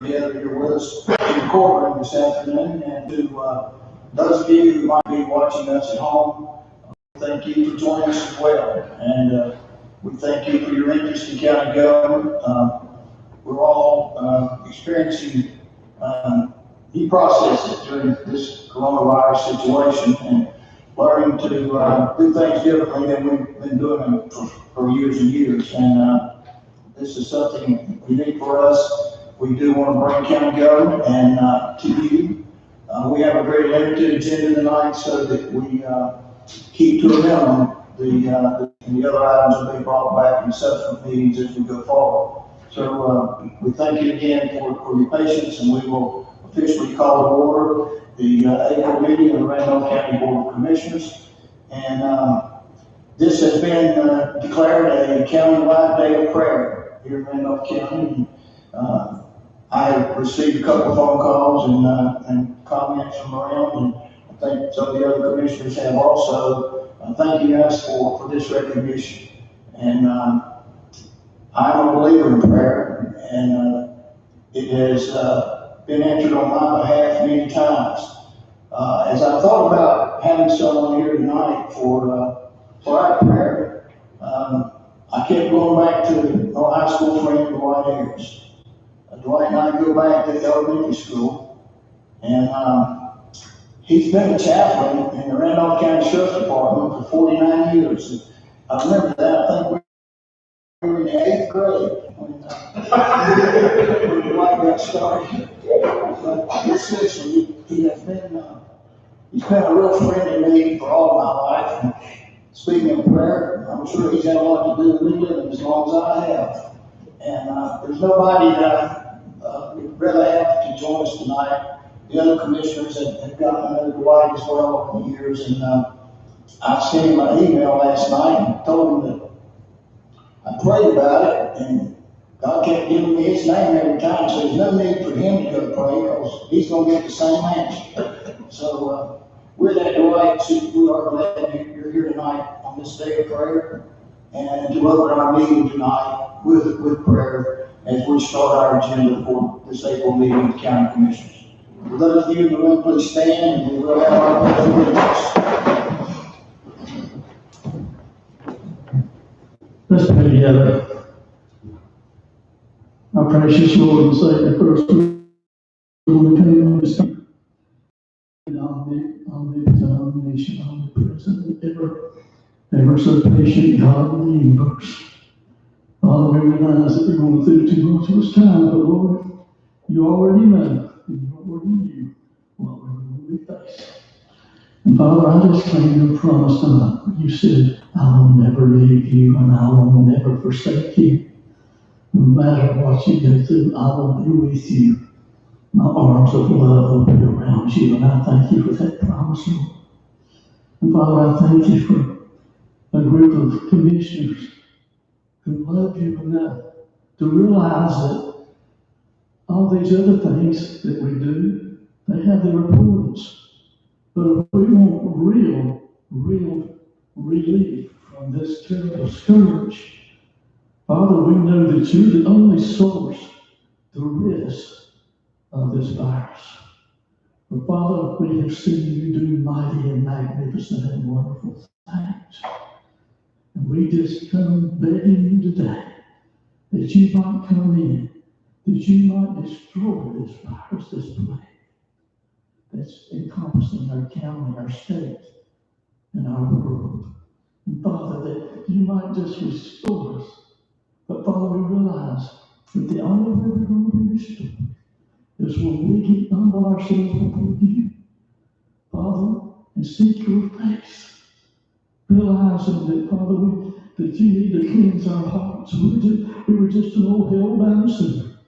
together here with us in the courtroom this afternoon. And to those of you who might be watching us at home, thank you for joining us as well. And we thank you for your interest in county government. We're all experiencing new processes during this coronavirus situation and learning to do things differently than we've been doing them for years and years. And this is something unique for us. We do want to bring county government and to you. We have a very limited agenda tonight so that we keep to a minimum the other items that will be brought back in subsequent meetings as we go forward. So we thank you again for your patience, and we will officially call to order the April meeting of the Randolph County Board of Commissioners. And this has been declared a county-wide day of prayer here in Randolph County. I have received a couple of phone calls and comments from around, and I think some of the other commissioners have also, thanking us for this recognition. And I'm a believer in prayer, and it has been answered on my behalf many times. As I thought about having someone here tonight for our prayer, I kept going back to our high school friend, Dwight Harris. Dwight and I go back to elementary school, and he's been a chaplain in the Randolph County Sheriff's Department for 49 years. And I remember that. I think we were in the 8th grade when Dwight got started. But essentially, he has been he's been a real friend to me for all my life. And speaking of prayer, I'm sure he's had a lot to do with me living as long as I have. And there's nobody that we'd rather have to join us tonight. The other commissioners have gotten to know Dwight as well over the years, and I sent him an email last night and told him that I prayed about it, and God kept giving me his name every time, so there's no need for him to go pray because he's going to get the same answer. So with that, Dwight, we are glad you're here tonight on this day of prayer, and to open our meeting tonight with prayer as we start our agenda for this April meeting of the County Commissioners. For those of you in the room, please stand, and we will have our pledge of allegiance. Let's pray together. Our precious Lord and Savior, first we want to pray on this time. Omniscient, omnipresent, ever so patient God in the universe. Father, we realize that we're going through too much of this time, but Lord, you already know, and you already knew what we were going to face. And Father, I just claim your promise tonight. You said, I will never leave you and I will never forsake you. No matter what you go through, I will be with you. My arms of love will be around you, and I thank you for that promise, Lord. And Father, I thank you for a group of commissioners who love you enough to realize that all these other things that we do, they have their importance. But if we want real relief from this terrible scourge, Father, we know that you're the only source to rid us of this virus. But Father, we have seen you do mighty and magnificent and wonderful things. And we just come begging you today that you might come in, that you might destroy this virus, this plague that's encompassing our county, our state, and our world. And Father, that you might just restore us. But Father, we realize that the only way we're going to be restored is when we get humble ourselves before you, Father, and seek your face. Realizing that, Father, that you need to cleanse our hearts. We were just an old hell-bound sinner.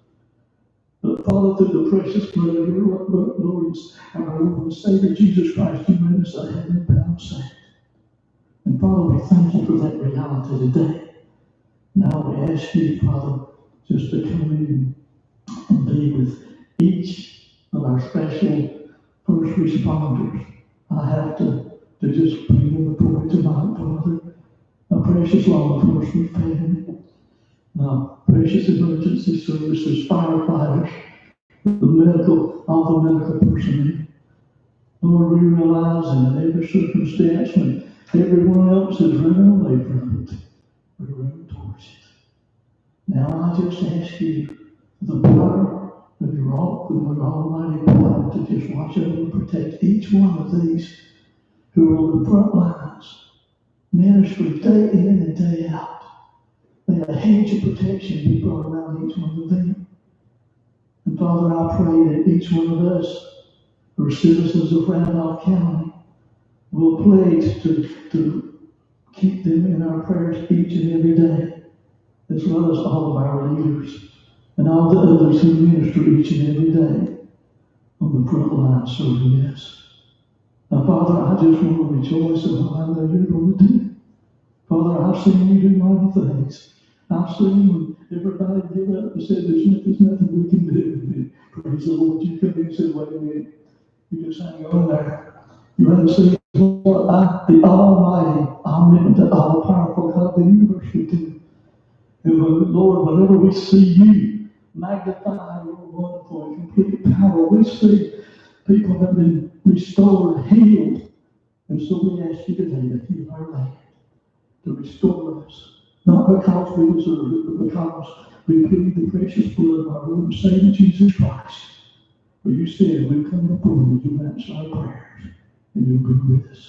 But Father, through the precious blood of your Lord, our Lord and Savior Jesus Christ, you made us a heaven-bound saint. And Father, we thank you for that reality today. Now we ask you, Father, just to come in and be with each of our special first responders. I have to just bring them before you tonight, Father. Our precious law enforcement family, our precious emergency services, firefighters, all the medical personnel. Lord, we realize that in every circumstance, when everyone else is running away from it, we're running towards it. Now I just ask you, the power of your almighty power, to just watch over and protect each one of these who are on the front lines, ministry day in and day out. May a hedge of protection be brought around each one of them. And Father, I pray that each one of us, who are citizens of Randolph County, will pledge to keep them in our prayers each and every day, as well as all of our leaders and all the others who minister each and every day on the front line serving us. Now, Father, I just want to rejoice in what I know you're going to do. Father, I've seen you do mighty things. I've seen when everybody give up and said there's nothing we can do. Praise the Lord, you come in and said, wait a minute, you just hang on there. You understand what the Almighty, omnipotent, all-powerful God of the universe would do. And Lord, whenever we see you magnify your wonderful and complete power, we see people have been restored, healed. And so we ask you today to heal our land, to restore us, not because we deserve it, but because we plead the precious blood of our Lord and Savior Jesus Christ. For you said, we come before you, you answer our prayers, and you'll be with us.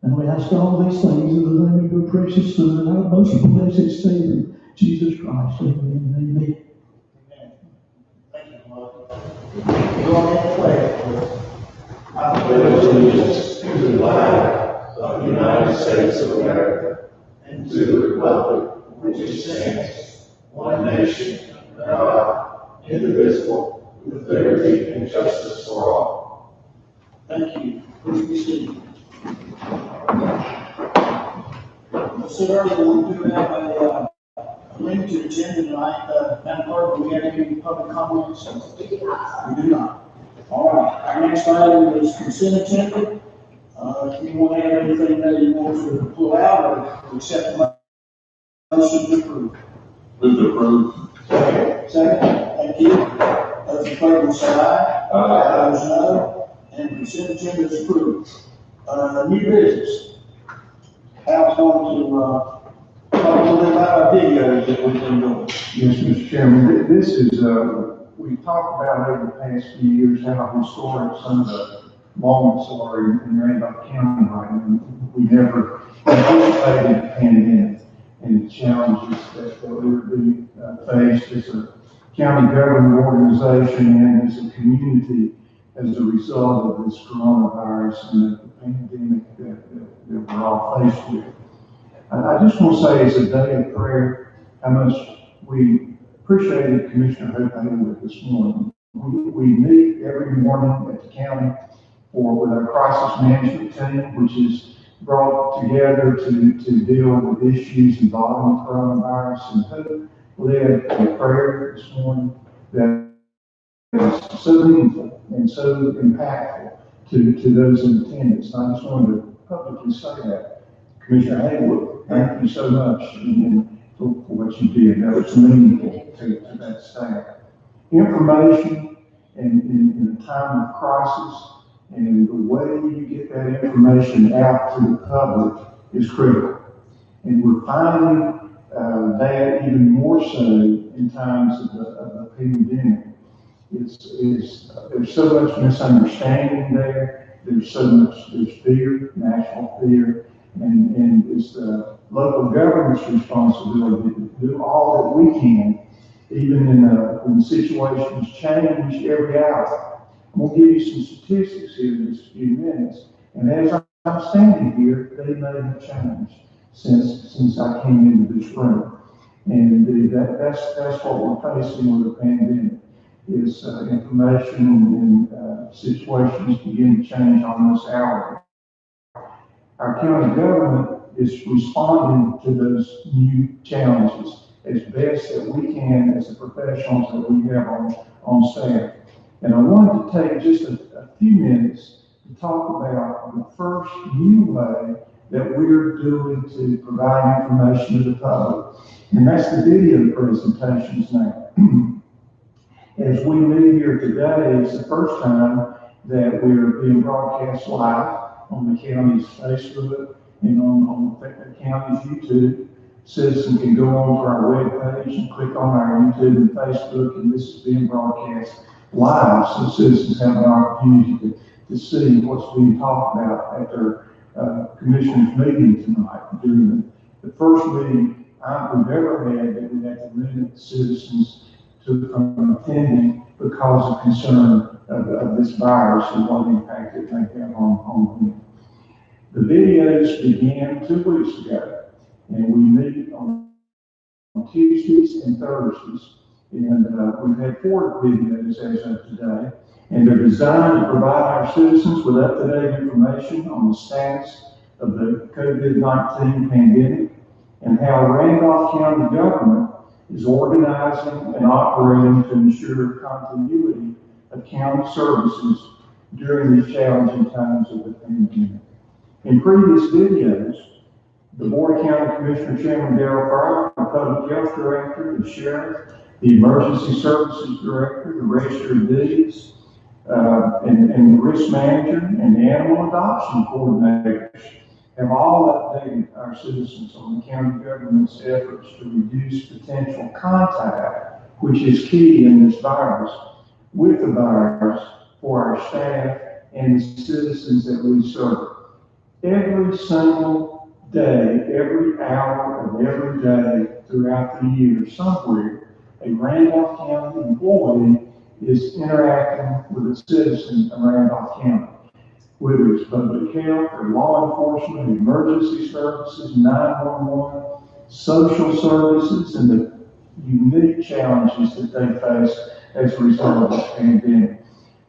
And we ask all these things in the name of your precious Son and our most blessed Savior, Jesus Christ. Amen and amen. Amen. Thank you, Lord. Go on and pray, please. I pledge allegiance to the flag of the United States of America and to the republic which stands, one nation, under God, indivisible, with liberty and justice for all. Thank you. Please be seated. So earlier, we do have a limited agenda tonight. Madam Clerk, do we have any public comments? We do not. All right. Our next item is consent agenda. If you want to have anything that you want to pull out or accept the motion to approve. Move to approve. Second. Thank you. Those in favor say aye. Aye. Those no. And consent agenda is approved. New business. Al's going to talk a little bit about our videos that we've been doing. Yes, Mr. Chairman, this is, we talked about over the past few years how historic some of the moments are in Randolph County right now. We never anticipated the pandemic and the challenges that we were being faced as a county government organization and as a community as a result of this coronavirus and the pandemic that we're all faced with. I just want to say, as a day of prayer, how much we appreciated Commissioner Hope Haywood this morning. We meet every morning at the county with our crisis management team, which is brought together to deal with issues involving coronavirus. And Hope led a prayer this morning that is so meaningful and so impactful to those in attendance. And I just wanted to publicly say that. Commissioner Haywood, thank you so much for what you did. That was meaningful to that staff. Information in a time of crisis and the way you get that information out to the public is critical. And we're finding that even more so in times of the pandemic. There's so much misunderstanding there. There's fear, national fear. And it's the local government's responsibility to do all that we can, even when situations change every hour. I'm going to give you some statistics here in just a few minutes. And as I'm standing here, they may have changed since I came into this room. And that's what we're facing with the pandemic, is information and situations begin to change almost hourly. Our county government is responding to those new challenges as best that we can as the professionals that we have on staff. And I wanted to take just a few minutes to talk about the first new way that we're doing to provide information to the public. And that's the video presentations now. As we meet here today, it's the first time that we're being broadcast live on the county's Facebook and on the county's YouTube. Citizens can go on to our webpage and click on our YouTube and Facebook, and this is being broadcast live, so citizens have an opportunity to see what's being talked about at their commissioners meeting tonight. During the first meeting we've ever had that we had to limit citizens from attending because of concern of this virus and what impact it may have on them. The videos began 2 weeks ago, and we meet on Tuesdays and Thursdays, and we've had 4 videos as of today, and they're designed to provide our citizens with up-to-date information on the status of the COVID-19 pandemic and how Randolph County government is organizing and operating to ensure continuity of county services during these challenging times of the pandemic. In previous videos, the Board of County Commissioner Chairman Darrell Fryer, the Public Health Director, the Sheriff, the Emergency Services Director, the Register of Deeds, and the Risk Manager, and the Animal Adoption Coordinators have all updated our citizens on the county government's efforts to reduce potential contact, which is key in this virus, with the virus for our staff and the citizens that we serve. Every single day, every hour of every day throughout the year, somewhere, a Randolph County employee is interacting with a citizen of Randolph County. Whether it's public health or law enforcement, emergency services, 911, social services, and the unique challenges that they face as a result of this pandemic.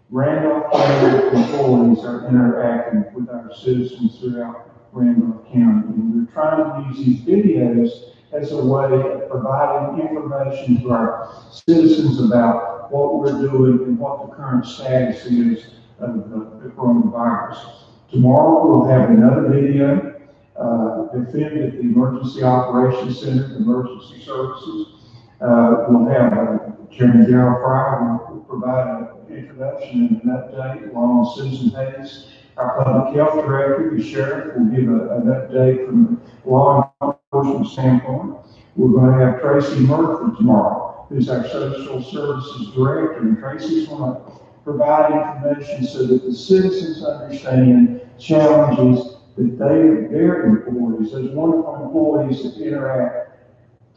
Randolph County employees are interacting with our citizens throughout Randolph County, and we're trying to use these videos as a way of providing information to our citizens about what we're doing and what the current status is of the coronavirus. Tomorrow we'll have another video filmed at the Emergency Operations Center, Emergency Services. We'll have Chairman Darrell Fryer will provide an introduction and an update along with Susan Hayes. Our Public Health Director, the Sheriff, will give an update from the law enforcement standpoint. We're going to have Tracy Murphy tomorrow, who's our Social Services Director, and Tracy's going to provide information so that the citizens understand challenges that their employees, those wonderful employees that interact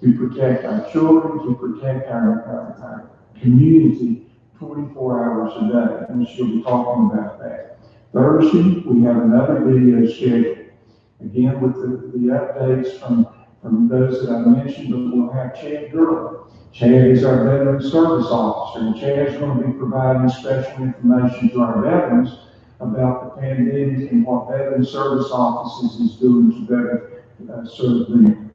to protect our children, to protect our community 24 hours a day, and she'll be talking about that. Thursday, we have another video scheduled, again with the updates from those that I mentioned, but we'll have Chad Gurley. Chad is our Veteran Service Officer, and Chad is going to be providing special information to our veterans about the pandemic and what Veteran Service Offices is doing to better serve them.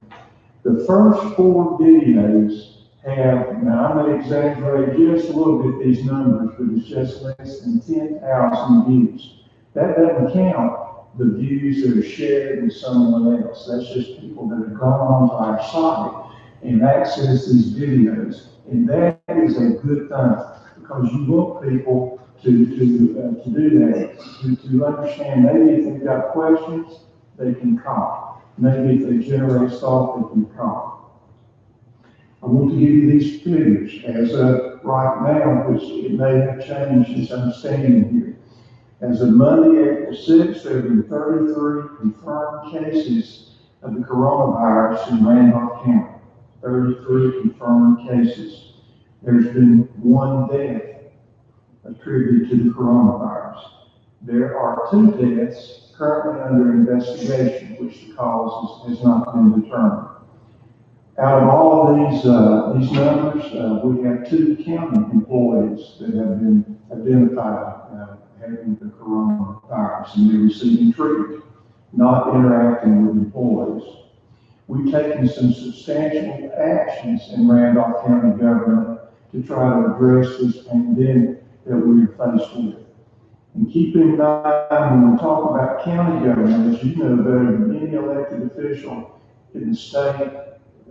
The first 4 videos have, now I may exaggerate just a little bit these numbers, but it's just less than 10,000 views. That doesn't count the views that are shared with someone else. That's just people that have gone onto our site and access these videos. And that is a good thing, because you want people to do that, to understand. Maybe if they've got questions, they can call. Maybe if they generate thought, they can call. I want to give you these figures as of right now, which it may have changed as I'm standing here. As of Monday, April 6th, there have been 33 confirmed cases of the coronavirus in Randolph County. 33 confirmed cases. There's been 1 death attributed to the coronavirus. There are 2 deaths currently under investigation, which the cause has not been determined. Out of all of these numbers, we have 2 county employees that have been identified having the coronavirus, and they're receiving treatment, not interacting with employees. We've taken some substantial actions in Randolph County government to try to address this pandemic that we're faced with. And keep in mind, when we talk about county government, as you know better than any elected official in the state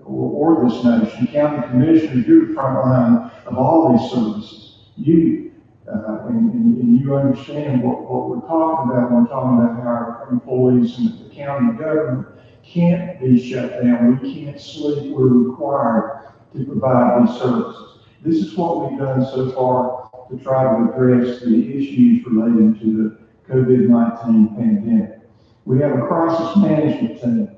or this nation. County commissioners, you're the front line of all these services. And you understand what we're talking about when we're talking about how our employees in the county government can't be shut down. We can't sleep. We're required to provide these services. This is what we've done so far to try to address the issues relating to the COVID-19 pandemic. We have a crisis management team.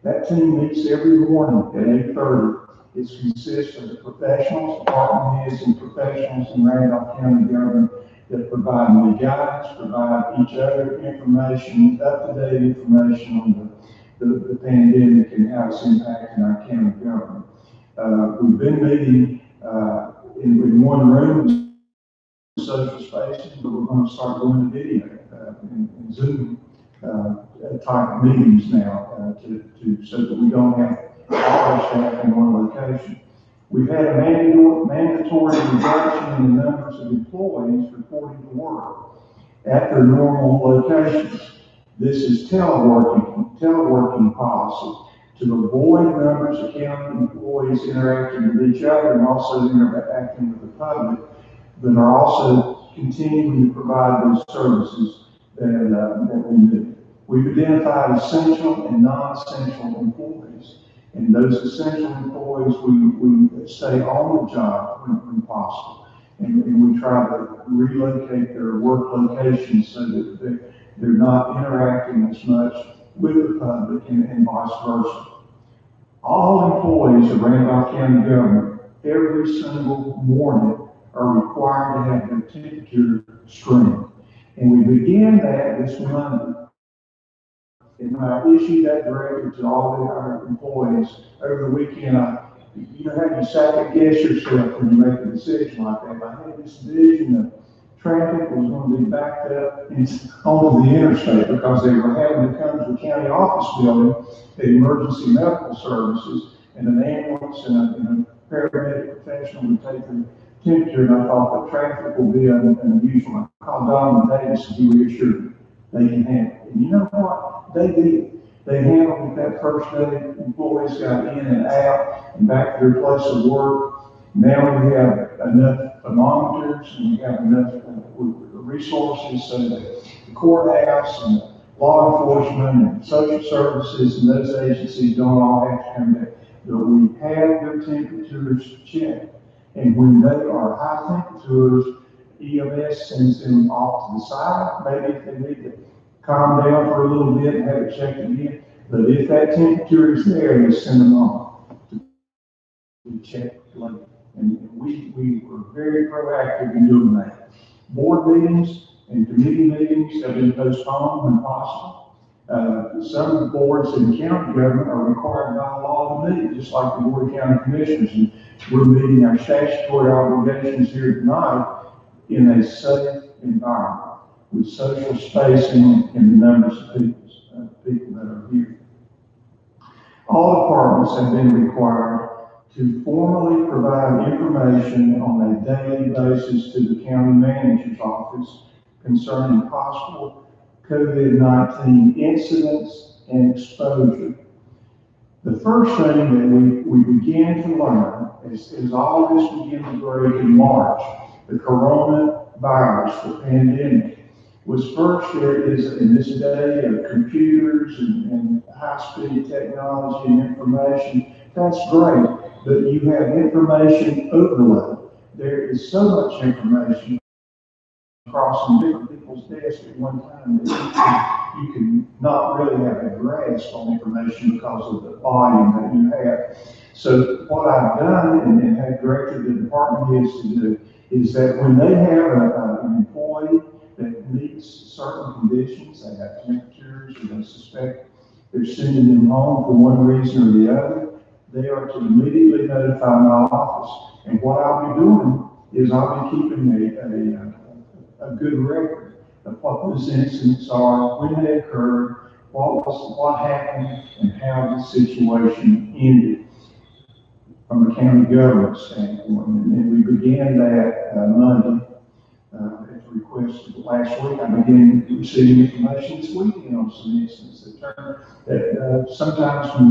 That team meets every morning at 8:30. It consists of the professionals, department heads, and professionals in Randolph County government that provide me guidance, provide each other information, up-to-date information on the pandemic and how it's impacting our county government. We've been meeting in one room, social spaces, but we're going to start doing video and Zoom type meetings now so that we don't have all our staff in one location. We've had a mandatory reduction in the numbers of employees reporting to work at their normal locations. This is teleworking policy to avoid numbers of county employees interacting with each other and also interacting with the public, but are also continuing to provide those services that we need. We've identified essential and non-essential employees. And those essential employees, we stay on the job when possible. And we try to relocate their work locations so that they're not interacting as much with the public and vice versa. All employees of Randolph County government, every single morning, are required to have their temperature screened. And we began that this Monday. And when I issued that directive to all of our employees over the weekend, you know how you second guess yourself when you make a decision like that. I had this vision of traffic was going to be backed up onto the interstate because they were having to come to the county office building at emergency medical services, and an ambulance and a paramedic professional would take the temperature, and I thought the traffic will be unusual. I called Don and Davis to be reassured they can handle it. And you know what? They did. They handled it that first day. Employees got in and out and back to their place of work. Now we have enough thermometers and we have enough resources so that the courthouse and law enforcement and social services and those agencies don't all have to come back. But we have their temperatures checked. And when they are high temperatures, EMS sends them off to the side. Maybe if they need to calm down for a little bit and have it checked again. But if that temperature is there, they send them off to check later. And we were very proactive in doing that. Board meetings and committee meetings have been postponed when possible. Some boards in county government are required by law to meet, just like the Board of County Commissioners. And we're meeting our statutory obligations here tonight in a safe environment with social spacing and the numbers of people that are here. All departments have been required to formally provide information on a daily basis to the county manager's office concerning possible COVID-19 incidents and exposure. The first thing that we began to learn as all this began to break in March, the coronavirus, the pandemic, was first there is in this day of computers and high-speed technology and information. That's great, but you have information overload. There is so much information crossing different people's desks at one time that you can not really have a grasp on information because of the volume that you have. So what I've done and have directed the department heads to do is that when they have an employee that meets certain conditions, they have temperatures, or they suspect they're sending them home for one reason or the other, they are to immediately notify my office. And what I'll be doing is I'll be keeping a good record of what those incidents are, when they occurred, what happened, and how the situation ended from a county government standpoint. And we began that Monday at the request of last week. I began receiving information this weekend on some instances that sometimes when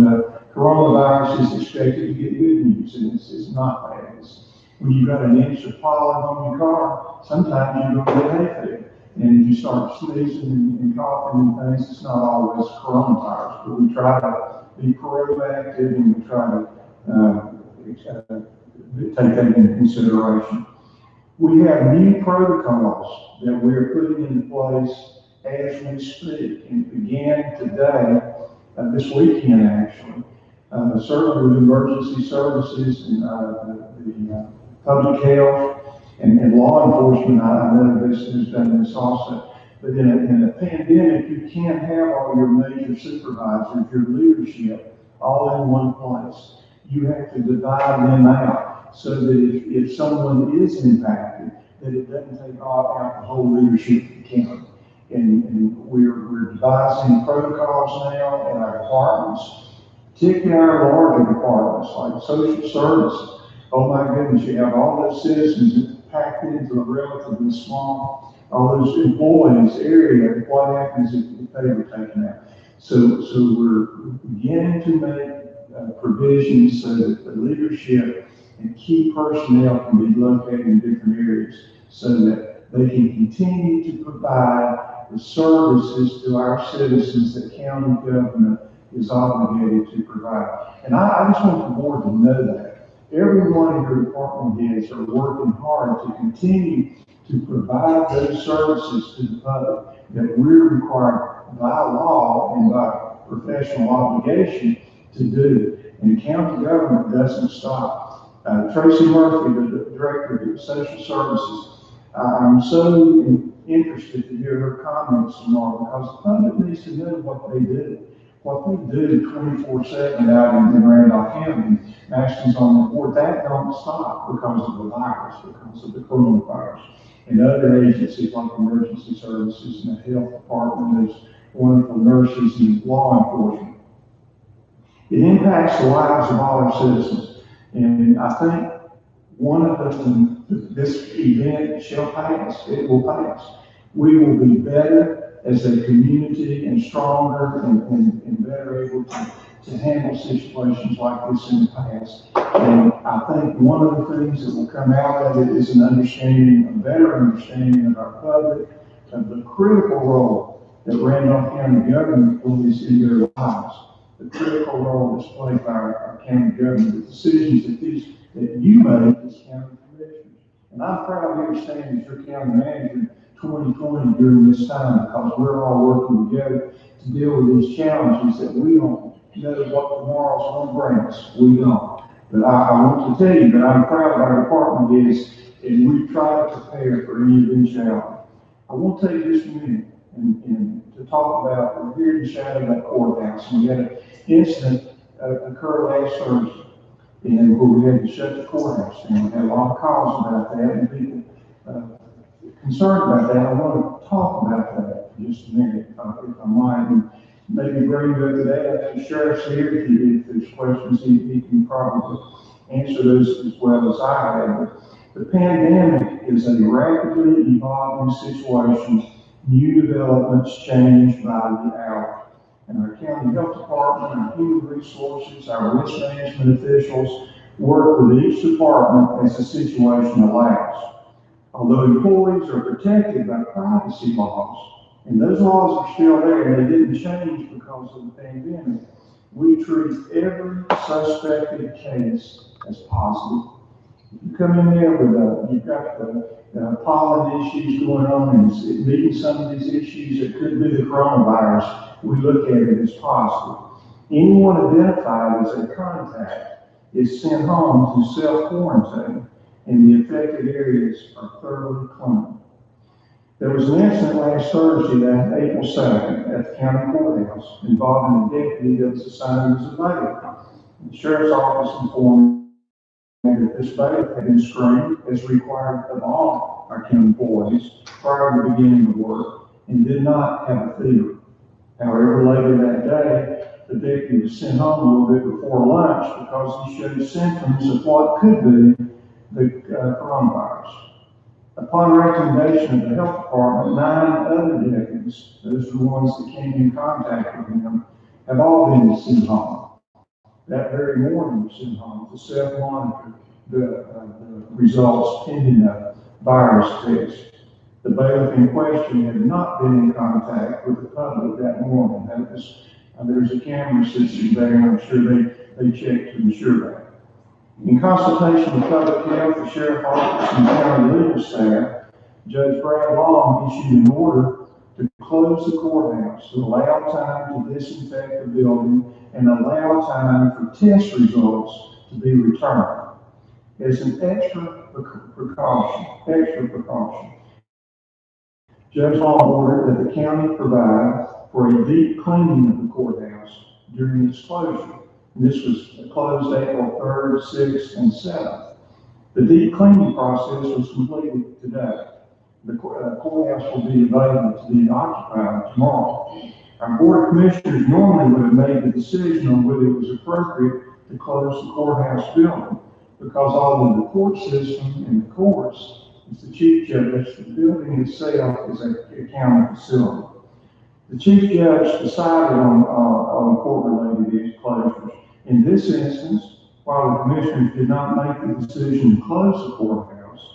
coronavirus is expected to get good news, and it's not bad. When you've got an inch of pollen on your car, sometimes you're going to get hay fever. And if you start sneezing and coughing and things, it's not always coronavirus, but we try to be proactive and we try to take that into consideration. We have new protocols that we are putting into place as we speak, and it began today, this weekend actually. Certainly with emergency services and the public health and law enforcement, I know this has done this also. But in a pandemic, you can't have all your major supervisors, your leadership, all in one place. You have to divide them out so that if someone is impacted, that it doesn't take out the whole leadership of the county. And we're devising protocols now in our departments, particularly our larger departments like social services. Oh my goodness, you have all those citizens packed into a relatively small, all those employees area. What happens if they were taken out? So we're beginning to make provisions so that the leadership and key personnel can be located in different areas so that they can continue to provide the services to our citizens that county government is obligated to provide. And I just want the board to know that. Every one of your department heads are working hard to continue to provide those services to the public that we're required by law and by professional obligation to do. And county government doesn't stop. Tracy Murphy, the director of social services, I'm so interested to hear her comments tomorrow because the public needs to know what they do. What they do 24/7 out in Randolph County, Nationals on the board, that don't stop because of the virus, because of the coronavirus. And other agencies like emergency services and the health department, those wonderful nurses and law enforcement. It impacts the lives of all our citizens. And I think one of them, this event shall pass, it will pass. We will be better as a community and stronger and better able to handle situations like this in the past. And I think one of the things that will come out of it is an understanding, a better understanding of our public, of the critical role that Randolph County government plays in their lives, the critical role that's played by our county government, the decisions that you make as county commissioners. And I'm proud here standing as your county manager 2020 during this time because we're all working together to deal with these challenges that we don't know what tomorrow's going to bring us. We don't. But I want to tell you that I'm proud of our department is, and we try to prepare for any eventuality. I want to take just a minute and to talk about, we're here in the shadow of that courthouse, and we had an incident occur last Thursday, and where we had to shut the courthouse down. We had a lot of calls about that, and people concerned about that. I want to talk about that for just a minute, if I might, and maybe bring it up today. The sheriff's here. If there's questions, he can probably answer those as well as I have. But the pandemic is a rapidly evolving situation. New developments change by the hour. And our county health department, our human resources, our risk management officials work with each department as the situation allows. Although employees are protected by privacy laws, and those laws are still there, and they didn't change because of the pandemic, we treat every suspected case as positive. If you come in there with you've got the pollen issues going on, and meeting some of these issues that could be the coronavirus, we look at it as positive. Anyone identified as a contact is sent home to self-quarantine, and the affected areas are thoroughly cleaned. There was an incident last Thursday, April 2nd, at the county courthouse involving a deputy that was assigned as a bailiff. The sheriff's office informed me that this bailiff had been screened as required of all our county employees prior to the beginning of work and did not have a fever. However, later that day, the deputy was sent home a little bit before lunch because he showed symptoms of what could be the coronavirus. Upon recommendation of the health department, 9 other deputies, those are the ones that came in contact with him, have all been sent home. that very morning was sent home to self-monitor the results pending a virus test. The bailiff in question had not been in contact with the public that morning. That was, there's a camera system there, and I'm sure they checked to ensure that. In consultation with public health, the sheriff office, and county legal staff, Judge Brad Long issued an order to close the courthouse to allow time to disinfect the building and allow time for test results to be returned. As an extra precaution, Judge Long ordered that the county provide for a deep cleaning of the courthouse during its closure. This was closed April 3rd, 6th, and 7th. The deep cleaning process was completed today. The courthouse will be available to be occupied tomorrow. Our Board of Commissioners normally would have made the decision on whether it was appropriate to close the courthouse building, because although the court system and the courts is the chief judge, the building itself is a county facility. The chief judge decided on court-related closures. In this instance, while the commissioners did not make the decision to close the courthouse,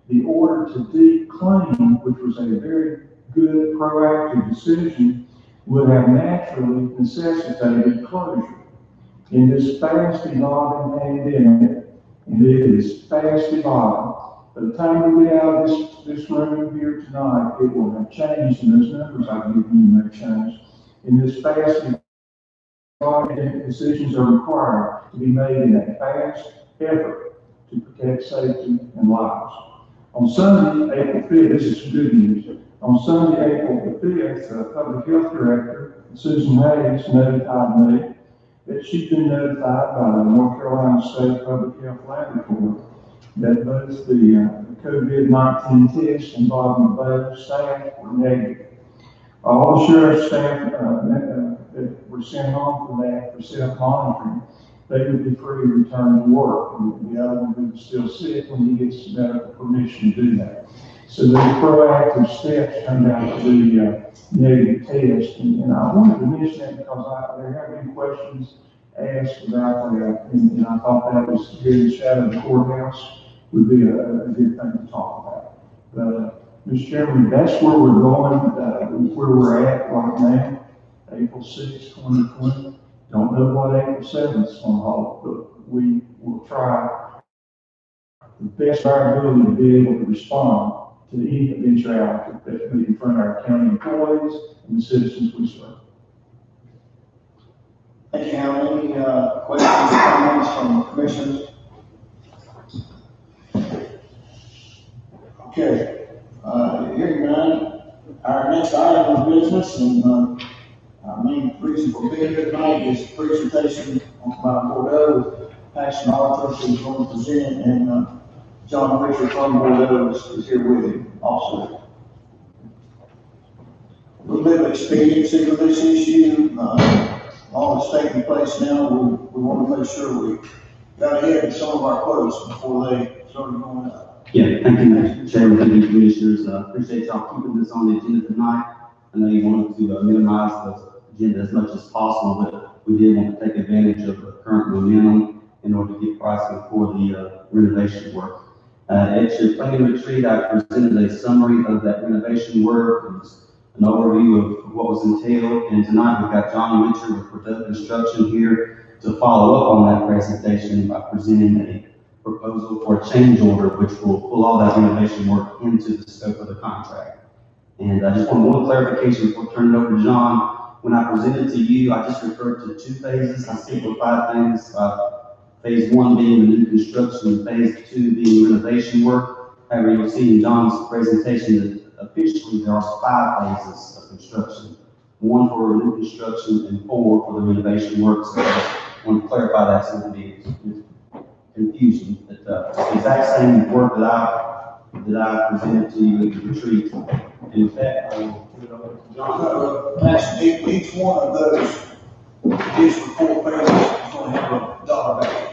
the order to deep clean, which was a very good proactive decision, would have naturally necessitated closure. In this fast evolving pandemic, and it is fast evolving, by the time we get out of this room here tonight, it will have changed, and those numbers I've given you may change. In this fast evolving, decisions are required to be made in a fast effort to protect safety and lives. On Sunday, April 5th, this is good news. On Sunday, April the 5th, the Public Health Director, Susan Hayes, notified me that she'd been notified by the North Carolina State Public Health Laboratory that both the COVID-19 tests involving both staff were negative. All the sheriff staff that were sent home for that for self-monitoring, they would be free to return to work, and the other one who was still sick when he gets medical permission to do that. So the proactive steps turned out to be negative tests, and I wanted to mention that because there have been questions asked about that, and I thought that was here in the shadow of the courthouse would be a good thing to talk about. But Mr. Chairman, that's where we're going, where we're at right now, April 6, 2020. Don't know what April 7th is going to hold, but we will try the best of our ability to be able to respond to any eventuality that may confront our county employees and the citizens we serve. Thank you, Howard. Any questions or comments from commissioners? Okay, hearing none, our next item of business, and our main reason for being here tonight is a presentation by Bordeaux with Passion Author, who's going to present, and John Richard from Bordeaux is here with him also. A little bit of expediency with this issue. All that's taking place now, we want to make sure we got ahead of some of our quotes before they started going up. Yeah, thank you, Mr. Chairman, thank you, Commissioners. Appreciate y'all keeping this on the agenda tonight. I know you wanted to minimize the agenda as much as possible, but we did want to take advantage of the current momentum in order to get pricing for the renovation work. At your planning retreat, I presented a summary of that renovation work, and an overview of what was entailed, and tonight we've got John Richard with Bordeaux Construction here to follow up on that presentation by presenting a proposal for a change order, which will pull all that renovation work into the scope of the contract. And I just want one clarification before turning it over to John. When I presented to you, I just referred to two phases. I simplified things. Phase 1 being the new construction, and phase 2 being renovation work. However, you'll see in John's presentation that officially there are 5 phases of construction. 1 for new construction and 4 for the renovation work. So I want to clarify that so that there's confusion. That the exact same work that I presented to you at the retreat. And with that, John. Actually, each one of those is for 4 pages, is going to have a dollar value.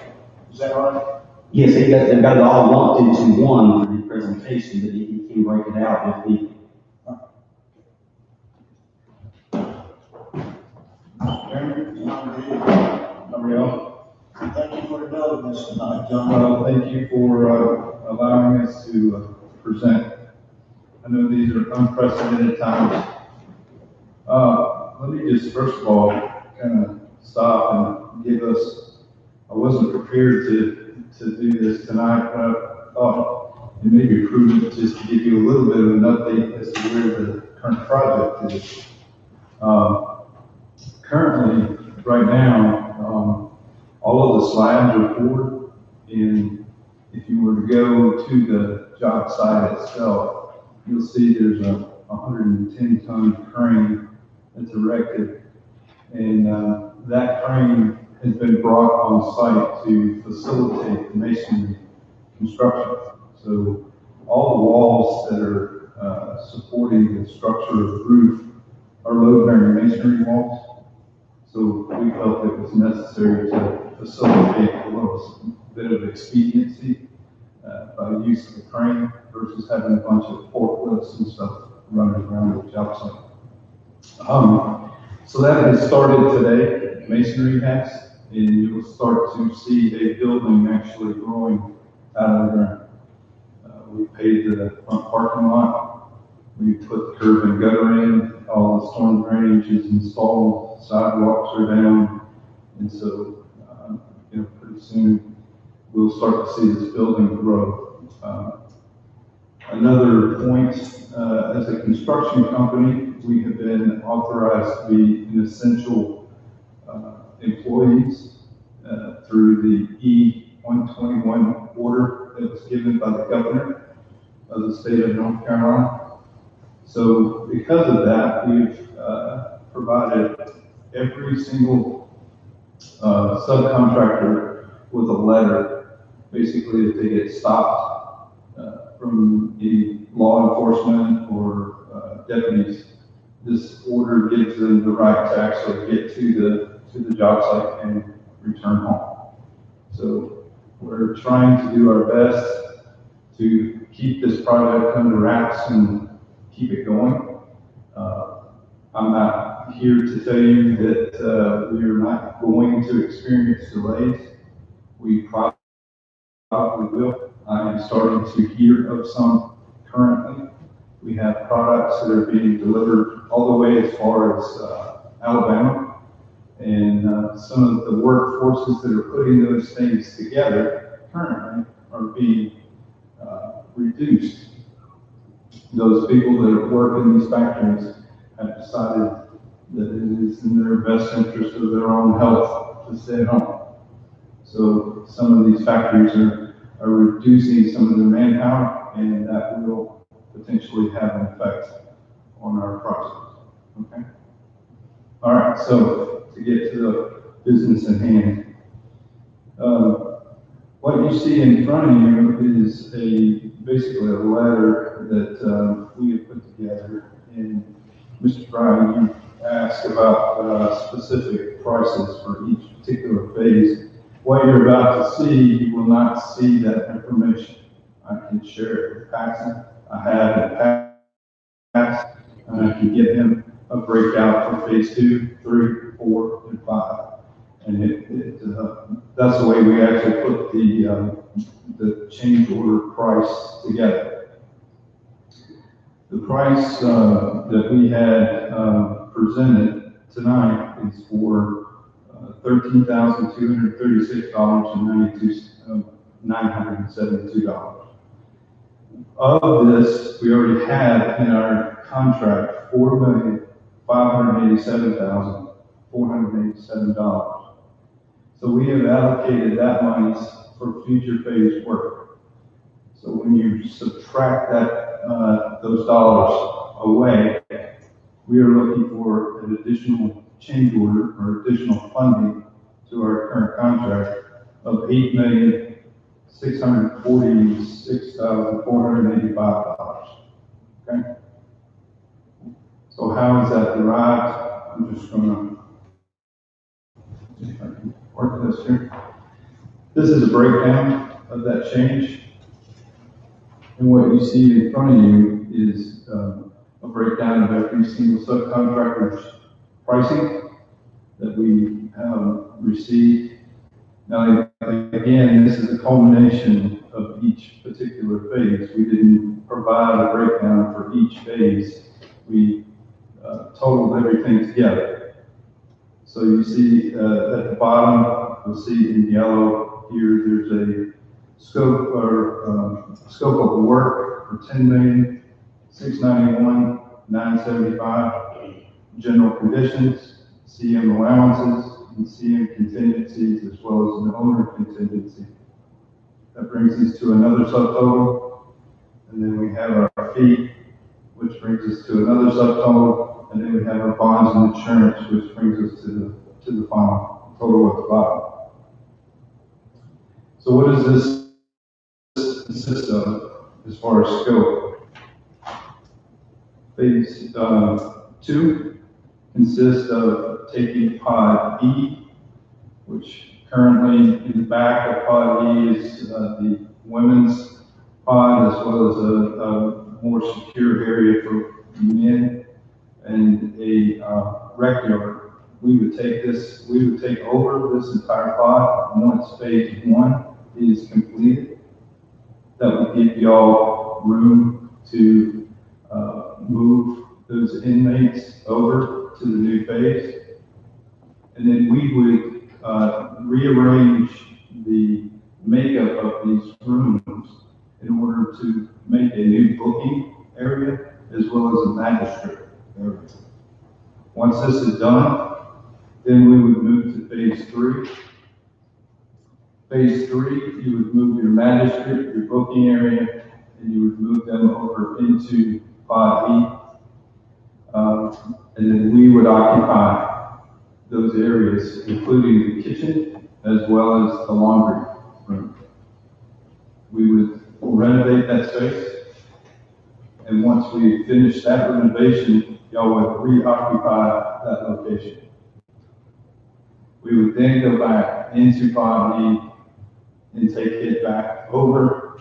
Is that right? Yes, they've got it all lumped into one for the presentation, but you can break it out if needed. Number else? Thank you for doing this tonight, John. Well, thank you for allowing us to present. I know these are unprecedented times. Let me just first of all kind of stop and give us, I wasn't prepared to do this tonight, but I thought it may be prudent just to give you a little bit of an update as to where the current project is. Currently, right now, all of the slabs are poured, and if you were to go to the job site itself, you'll see there's a 110-ton crane that's erected, and that crane has been brought on site to facilitate the masonry construction. So all the walls that are supporting the structure of the roof are load-bearing masonry walls. So we felt it was necessary to facilitate a little bit of expediency by use of the crane versus having a bunch of forklifts and stuff running around the job site. So that has started today, masonry has, and you will start to see a building actually growing out of the ground. We paved the front parking lot, we put the curb and gutter in, all the storm drainage is installed, sidewalks are down, and so, pretty soon we'll start to see this building grow. Another point, as a construction company, we have been authorized to be an essential employees through the E-121 order that was given by the governor of the state of North Carolina. So because of that, we've provided every single subcontractor with a letter, basically if they get stopped from any law enforcement or deputies, this order gives them the right to actually get to the job site and return home. So we're trying to do our best to keep this project under wraps and keep it going. I'm not here to tell you that we are not going to experience delays. We probably will. I am starting to hear of some currently. We have products that are being delivered all the way as far as Alabama, and some of the workforces that are putting those things together currently are being reduced. Those people that work in these factories have decided that it is in their best interest of their own health to stay at home. So some of these factories are reducing some of their manpower, and that will potentially have an effect on our project. Okay? All right, so to get to the business at hand. What you see in front of you is basically a letter that we have put together. And Mr. Bryan, you asked about specific prices for each particular phase. What you're about to see, you will not see that information. I can share it with Paxton. I have it Paxton, and I can give him a breakout for phase 2, 3, 4, and 5. And that's the way we actually put the change order price together. The price that we had presented tonight is for $13,236 and $972. Of this, we already have in our contract $4,587,487. So we have allocated that money for future phase work. So when you subtract those dollars away, we are looking for an additional change order or additional funding to our current contract of $8,646,485. Okay? So how is that derived? I'm just going to see if I can work this here. This is a breakdown of that change. And what you see in front of you is a breakdown of every single subcontractor's pricing that we received. Now, again, this is a culmination of each particular phase. We didn't provide a breakdown for each phase. We totaled everything together. So you see at the bottom, you'll see in yellow here, there's a scope scope of work for $10,691,975, general conditions, CM allowances, and CM contingencies, as well as an owner contingency. That brings us to another subtotal, and then we have our fee, which brings us to another subtotal, and then we have our bonds and insurance, which brings us to the final total at the bottom. So what does this consist of as far as scope? Phase 2 consists of taking pod E, which currently in the back of pod E is the women's pod, as well as a more secure area for men and a rec yard. We would take over this entire pod once phase 1 is completed. That would give y'all room to move those inmates over to the new phase. And then we would rearrange the makeup of these rooms in order to make a new booking area as well as a magistrate area. Once this is done, then we would move to phase 3. Phase 3, you would move your magistrate, your booking area, and you would move them over into pod E. And then we would occupy those areas, including the kitchen as well as the laundry room. We would renovate that space, and once we finish that renovation, y'all would reoccupy that location. We would then go back into pod E and take it back over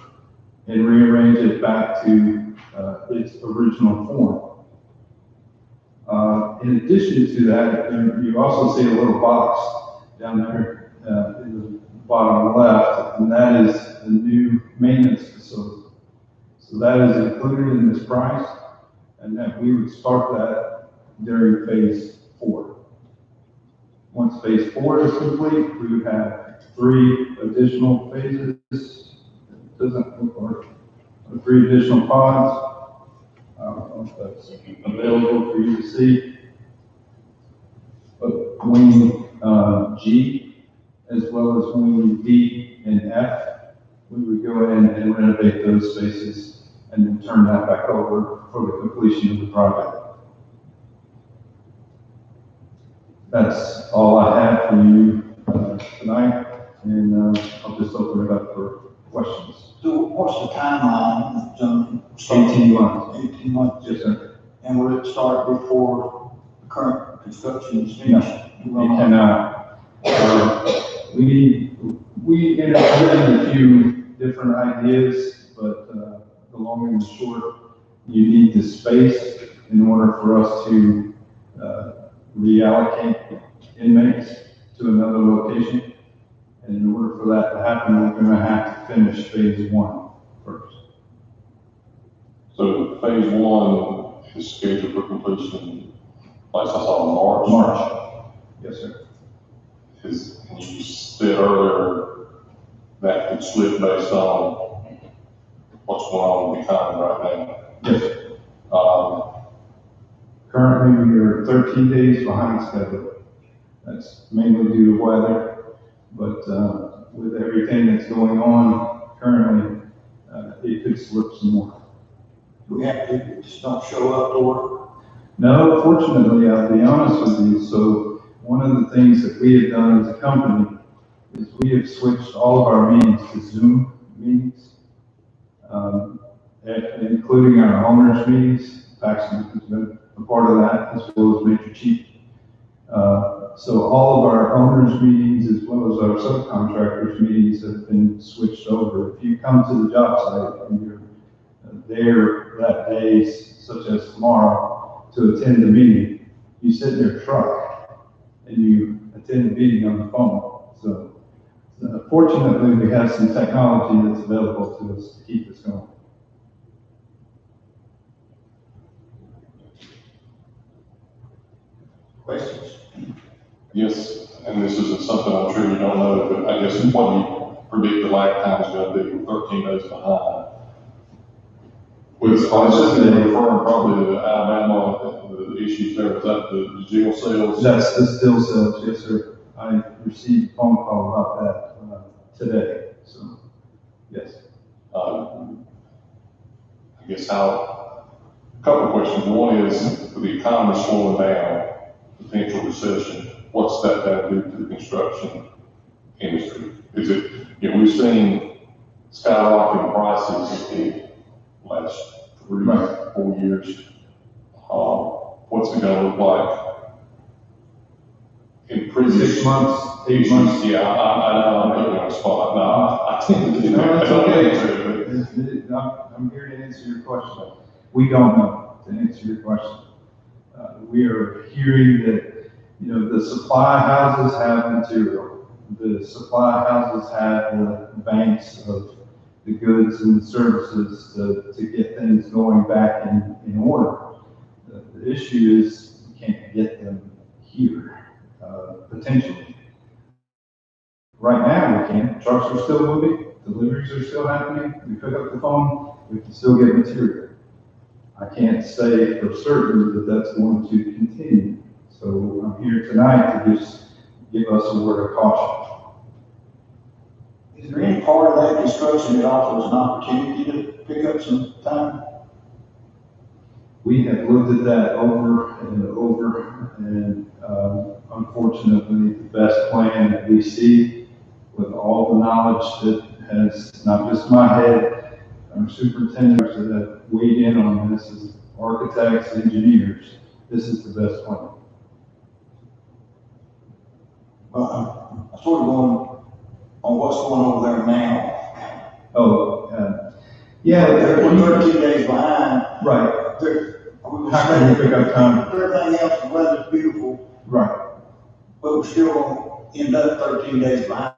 and rearrange it back to its original form. In addition to that, you also see a little box down there in the bottom left, and that is the new maintenance facility. So that is included in this price, and that we would start that during phase 4. Once phase 4 is complete, we would have 3 additional phases. It doesn't look like 3 additional pods. I don't know if that's available for you to see. But wing G, as well as wing D and F, we would go in and renovate those spaces and then turn that back over for the completion of the project. That's all I have for you tonight, and I'll just open it up for questions. So what's the timeline, John? 18 months. 18 months. Yes, sir. And will it start before the current construction is No, finished? you cannot. We entertained a few different ideas, but the long and the short, you need the space in order for us to reallocate inmates to another location. And in order for that to happen, we're going to have to finish phase 1 first. So phase 1 is scheduled for completion, like I saw, March. Yes, sir. And you said earlier that could slip based on what's going on with the economy right now. Yes, sir. Currently, we are 13 days behind schedule. That's mainly due to weather, but with everything that's going on currently, it could slip some more. Do we have to just not show up to work? No, fortunately, I'll be honest with you. So one of the things that we have done as a company is we have switched all of our meetings to Zoom meetings, including our owners' meetings. Paxton has been a part of that, as well as Major Chief. So all of our owners' meetings, as well as our subcontractors' meetings, have been switched over. If you come to the job site and you're there that day, such as tomorrow, to attend the meeting, you sit in your truck and you attend the meeting on the phone. So Fortunately, we have some technology that's available to us to keep us going. Questions? Yes, and this isn't something I'm sure you don't know, but I guess what do you predict the lag time is gonna be? We're 13 days behind. With, I was just referring probably to Alabama, the issues there, was that the jail cells? That's the still cells, yes, sir. I received a phone call about that today, so, yes. I guess a couple of questions. One is, with the economy slowing down, potential recession, what's that going to do to the construction industry? Is it, we've seen skyrocketing prices in the last 3 or 4 years. What's it gonna look like in previous 6 months, 8 issues? months. Yeah, I know, I'm putting you on the spot. No, I tend to do that. No, I it's don't okay. answer it, I'm here to answer your question. We don't know, to answer your question. We are hearing that, the supply houses have material. The supply houses have the banks of the goods and services to get things going back in order. The issue is we can't get them here, potentially. Right now we can, trucks are still moving, deliveries are still happening, we pick up the phone, we can still get material. I can't say for certain that that's going to continue. So I'm here tonight to just give us a word of caution. Is there any part of that construction that offers an opportunity to pick up some time? We have looked at that over and over, and unfortunately, the best plan that we see, with all the knowledge that has, not just my head, our superintendents that have weighed in on this, as architects, engineers, this is the best plan. Well, I'm sort of going on what's going over there now. Yeah, We're 13 days behind. right, How can we pick up time? Everything else, the weather's beautiful, right. but we're still going to end up 13 days behind.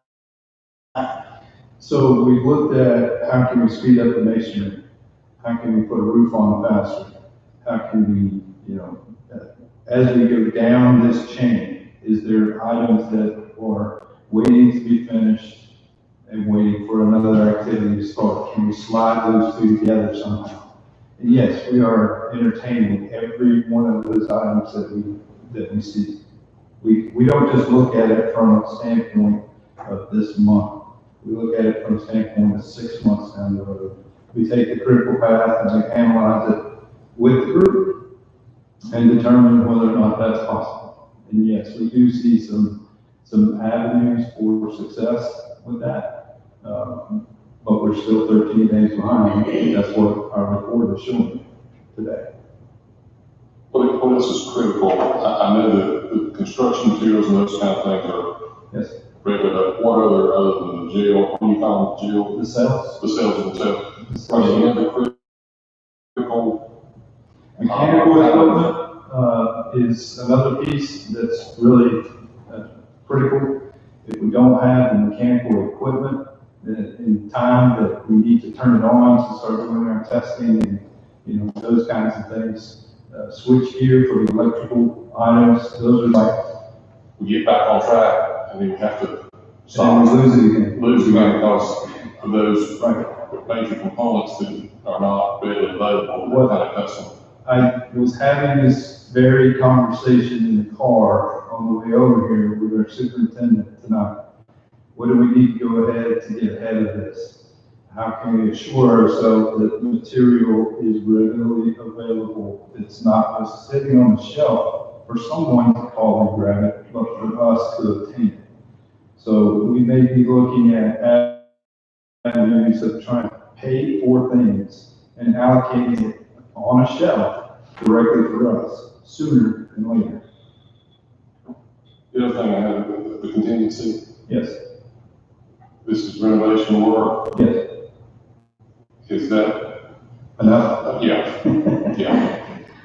So we looked at how can we speed up the masonry? How can we put a roof on faster? How can we, as we go down this chain, is there items that are waiting to be finished and waiting for another activity to start? Can we slide those two together somehow? And yes, we are entertaining every one of those items that we see. We don't just look at it from a standpoint of this month. We look at it from a standpoint of 6 months down the road. We take the critical path and we analyze it with the group and determine whether or not that's possible. And yes, we do see some avenues for success with that. But we're still 13 days behind. That's what our report is showing today. Well, this is critical. I know that the construction materials and those kind of things are Yes. regular. What other than the jail, what do you call the jail? The cells. The cells themselves. Are you in critical? Mechanical equipment is another piece that's really critical. If we don't have the mechanical equipment in time that we need to turn it on to start doing our testing and, those kinds of things. Switch gear for the electrical items, those are like, We get back on track and then we have to and stop. we lose it again. Losing it because of those Right. major components that are not readily available. What- Kind of custom. I was having this very conversation in the car on the way over here with our superintendent tonight. What do we need to go ahead to get ahead of this? How can we assure ourselves that material is readily available? It's not just sitting on the shelf for someone to call and grab it, but for us to obtain it. So we may be looking at avenues of trying to pay for things and allocating it on a shelf directly for us sooner than later. The other thing I had, the contingency, Yes, this is renovation work. yes, Is that, enough. yeah.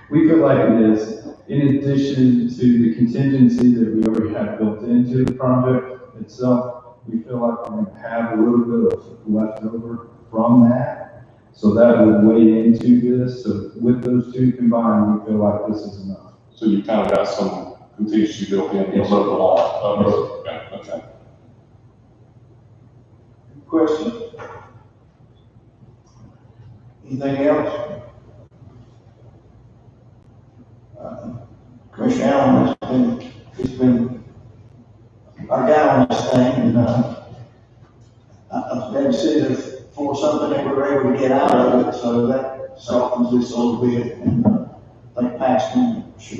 We feel like it is, in addition to the contingency that we already have built into the project itself, we feel like we're gonna have a little bit of leftover from that. So that would weigh into this. So with those two combined, we feel like this is enough. So you kind of got some contingency built in above the line. Okay. Question? Anything else? Commissioner Allen he's been our guy on this thing, and, I'm glad to see that for something that we're able to get out of it, so that softens this a little bit, and, I think Paxton should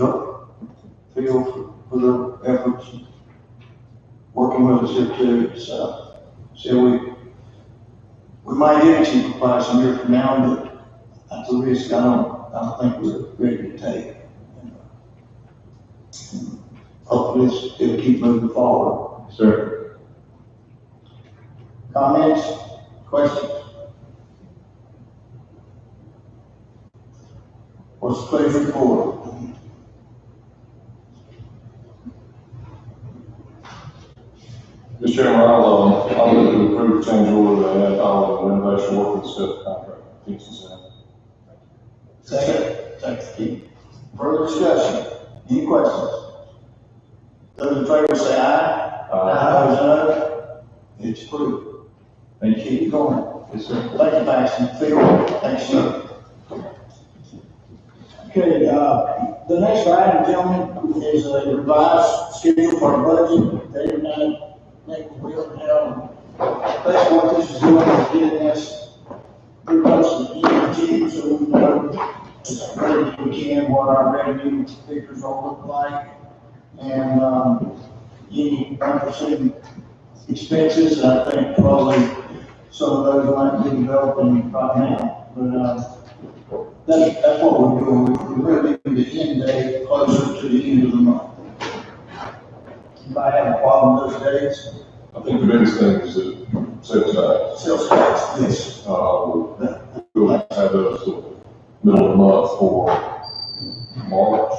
feel for their efforts, working with us here too, so we might get a cheaper price a year from now, but that's a risk I don't think we're ready to take. Hopefully it'll keep moving forward. Sir. Comments, questions? What's the pleasure for? Mr. Chairman, I'll move to approve change order to add all the renovation work with the contract. Second. Further discussion? Any questions? Those in favor say aye. Those no. It's approved. Thank you. Keep going. Yes, sir. Thank you, Paxton. Phil, thanks, sir. Okay, the next item, gentlemen, is a revised schedule for our budget. They and I, Nick, will have, basically what this is doing is getting us pretty close to the end of June, so we know as early as we can what our revenue figures will look like. And, any unforeseen expenses, I think probably some of those might be developing right now, but, that's what we're doing. We're really doing the end day closer to the end of the month. Anybody have a problem those days? I think the biggest thing is that sales tax. Sales tax, yes. We'll have those till middle of the month for March.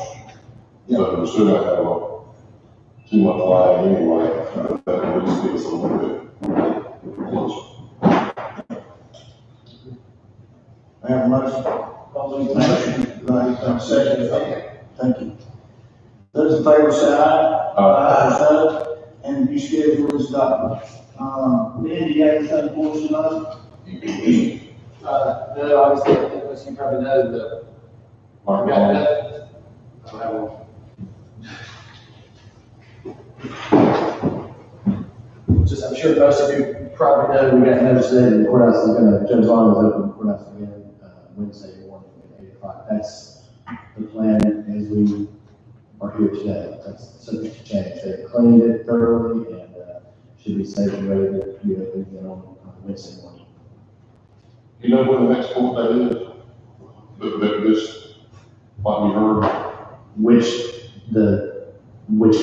So we're still gonna have a 2-month lag anyway. That will at least give us a little bit closer. I have a motion. Right, second. Thank you. Those in favor say aye. Aye. And you schedule is adopted. Ben, do you have anything for us tonight? No, I was thinking, as you probably know, the, Mark, got that. I don't have one. Just, I'm sure most of you probably know, we got notice today that the courthouse is gonna, Judge Long is opening the courthouse again, Wednesday morning at 8 o'clock. That's the plan as we are here today. That's subject to change. They cleaned it thoroughly and, should be safe and ready to be open again on Wednesday morning. you know when the next court date is? That this might be heard? Which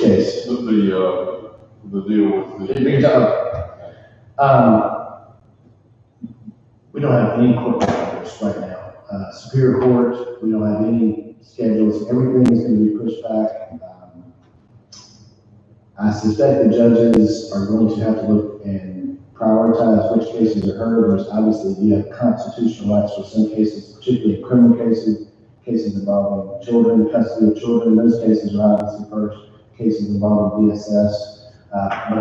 case? The deal with the. We don't have any court calendars right now. Superior Court, we don't have any schedules. Everything is going to be pushed back. I suspect the judges are going to have to look and prioritize which cases are heard. There's obviously, you have constitutional rights for some cases, particularly criminal cases involving children, custody of children. Those cases are obviously first. Cases involving DSS, but I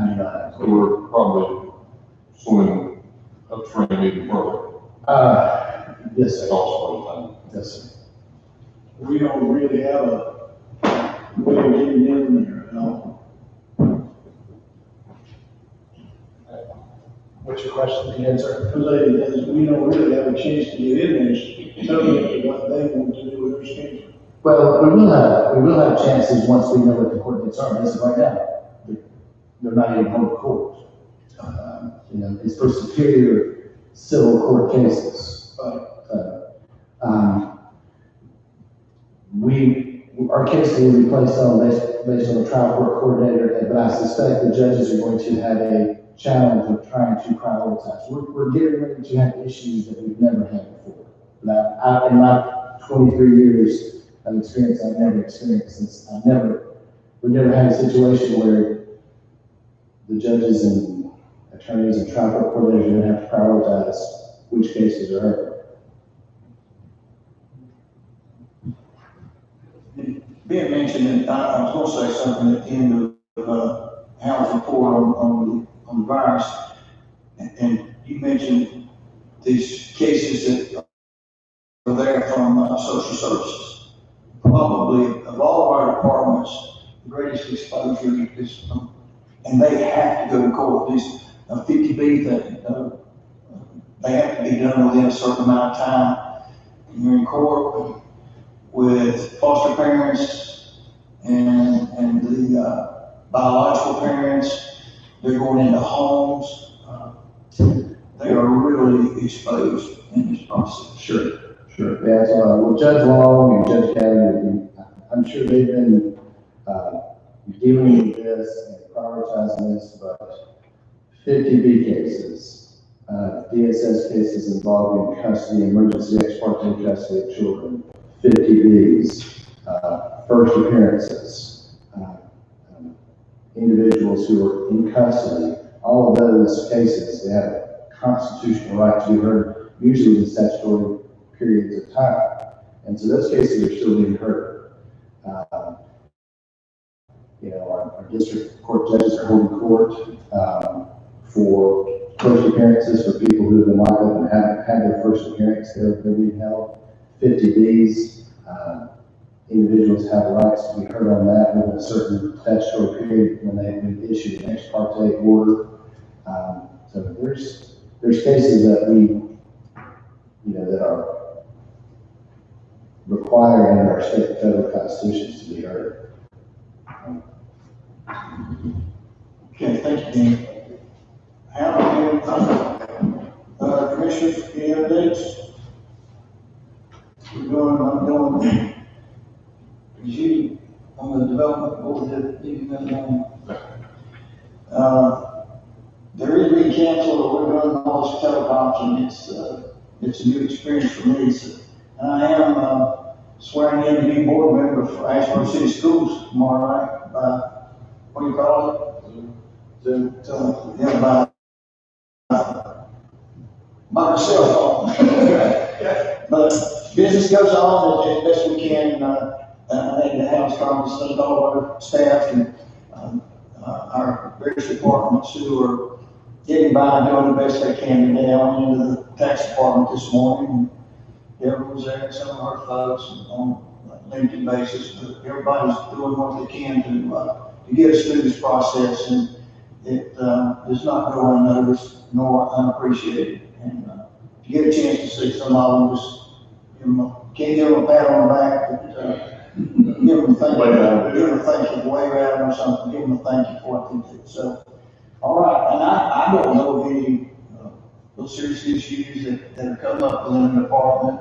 do not have. So we're probably swimming upstream even further. Yes, That's sir. also Yes, sir. We don't really have a way of getting in there, no. What's your question again, sir? Because we don't really have a chance to get in there, tell them what they want to do with their schedule. Well, we will have chances once we know what the court dates are. As of right now, they're not even home court. It's for superior civil court cases. Our case will be placed on based on the trial court coordinator, but I suspect the judges are going to have a challenge of trying to prioritize. We're getting ready to have issues that we've never had before. Now, in my 23 years of experience, I've never experienced this. We've never had a situation where the judges and attorneys and trial court coordinators are gonna have to prioritize which cases are heard. Being mentioned, and I was gonna say something at the end of, Hal's report on the virus. And you mentioned these cases that are there from, social services. Probably of all of our departments, the greatest exposure is, and they have to go to court, these 50B thing, they have to be done within a certain amount of time. You're in court with foster parents and the biological parents. They're going into homes. They are really exposed in this process. Sure. Yeah, so, well, Judge Long and Judge Kavanaugh, I'm sure they've been, dealing with this and prioritizing this, but 50B cases, DSS cases involving custody, emergency ex parte custody of children, 50Bs, first appearances, individuals who are in custody, all of those cases, they have a constitutional right to be heard, usually in statutory periods of time. And so those cases are still being heard. Our district court judges are holding court for first appearances for people who have been locked up and haven't had their first appearance. They're being held. 50Bs, individuals have rights to be heard on that within a certain statutory period when they issue an ex parte order. So there's cases that that are required under our state and federal constitutions to be heard. Okay, thank you, Dean. Hal, commissioners, any updates? I'm doing, is you on the development board that you there is being canceled, or we're doing all this teleconference, and it's a new experience for me. So, and I am swearing in to be board member for Ashburn City Schools tomorrow night by, what do you call it? Zoom. So, yeah, by myself. But business goes on as best we can. I need to have conversations with all of our staff and our various departments who are getting by and doing the best they can today. I went into the tax department this morning, and Deborah was there, and some of our folks on a limited basis, but everybody's doing what they can to get us through this process, and it does not go unnoticed nor unappreciated. And if you get a chance to see some of them, just can't give them a pat on the back, but give them a thank you, wave at them or something, give them a thank you for what they did. So, all right, and I don't know of any real serious issues that have come up within the department,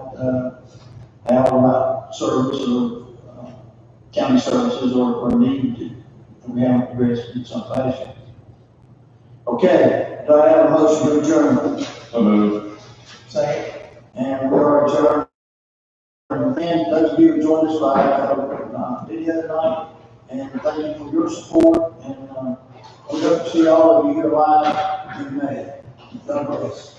about service or county services or need that we haven't addressed in some fashion. Okay, do I have a motion to adjourn? So moved. Second. And we are adjourned. And those of you who joined us by video tonight, and thank you for your support, and we hope to see all of you here live in May. God bless.